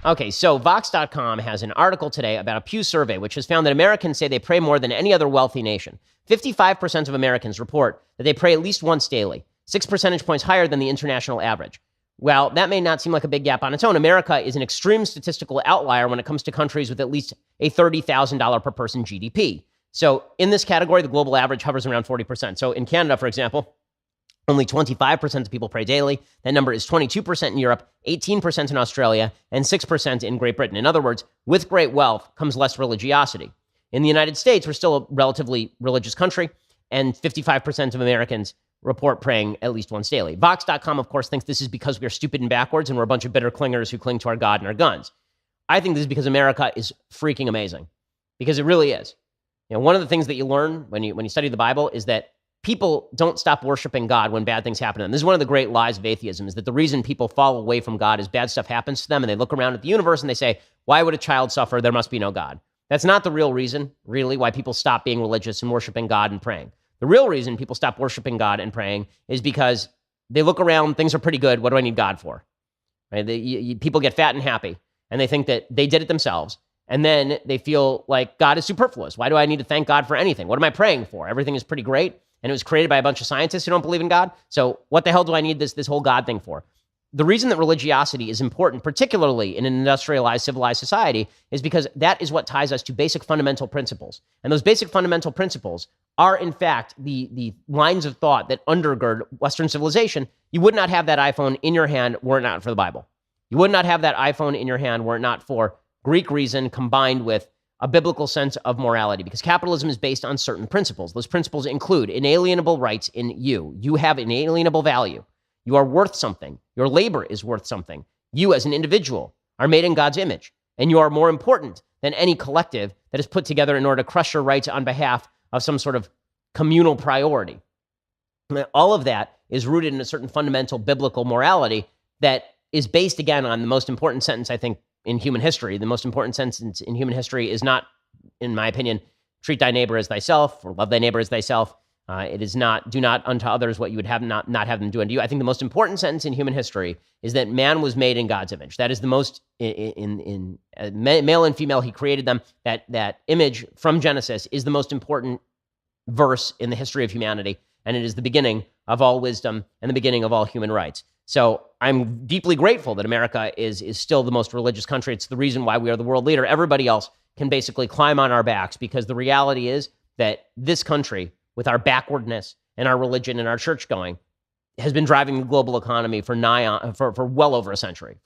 Okay, so Vox.com has an article today about a Pew survey, which has found that Americans say they pray more than any other wealthy nation. 55% of Americans report that they pray at least once daily, 6 percentage points higher than the international average. Well, that may not seem like a big gap on its own. America is an extreme statistical outlier when it comes to countries with at least a $30,000 per person GDP. So in this category, the global average hovers around 40%. So in Canada, for example, only 25% of people pray daily. That number is 22% in Europe, 18% in Australia, and 6% in Great Britain. In other words, with great wealth comes less religiosity. In the United States, we're still a relatively religious country, and 55% of Americans report praying at least once daily. Vox.com, of course, thinks this is because we're stupid and backwards and we're a bunch of bitter clingers who cling to our God and our guns. I think this is because America is freaking amazing, because it really is. You know, one of the things that you learn when you study the Bible is that people don't stop worshiping God when bad things happen to them. This is one of the great lies of atheism, is that the reason people fall away from God is bad stuff happens to them, and they look around at the universe and they say, why would a child suffer? There must be no God. That's not the real reason, really, why people stop being religious and worshiping God and praying. The real reason people stop worshiping God and praying is because they look around, things are pretty good, what do I need God for? Right? People get fat and happy, and they think that they did it themselves, and then they feel like God is superfluous. Why do I need to thank God for anything? What am I praying for? Everything is pretty great. And it was created by a bunch of scientists who don't believe in God. So what the hell do I need this whole God thing for? The reason that religiosity is important, particularly in an industrialized, civilized society, is because that is what ties us to basic fundamental principles. And those basic fundamental principles are, in fact, the lines of thought that undergird Western civilization. You would not have that iPhone in your hand were it not for the Bible. You would not have that iPhone in your hand were it not for Greek reason combined with a biblical sense of morality, because capitalism is based on certain principles. Those principles include inalienable rights in you. You have inalienable value. You are worth something. Your labor is worth something. You as an individual are made in God's image, and you are more important than any collective that is put together in order to crush your rights on behalf of some sort of communal priority. All of that is rooted in a certain fundamental biblical morality that is based, again, on the most important sentence, I think, in human history. The most important sentence in human history is not, in my opinion, treat thy neighbor as thyself or love thy neighbor as thyself. It is not, do not unto others what you would have not have them do unto you. I think the most important sentence in human history is that man was made in God's image. That is the most, in male and female, he created them. That image from Genesis is the most important verse in the history of humanity, and it is the beginning of all wisdom and the beginning of all human rights. So I'm deeply grateful that America is still the most religious country. It's the reason why we are the world leader. Everybody else can basically climb on our backs, because the reality is that this country, with our backwardness and our religion and our church going, has been driving the global economy for well over a century.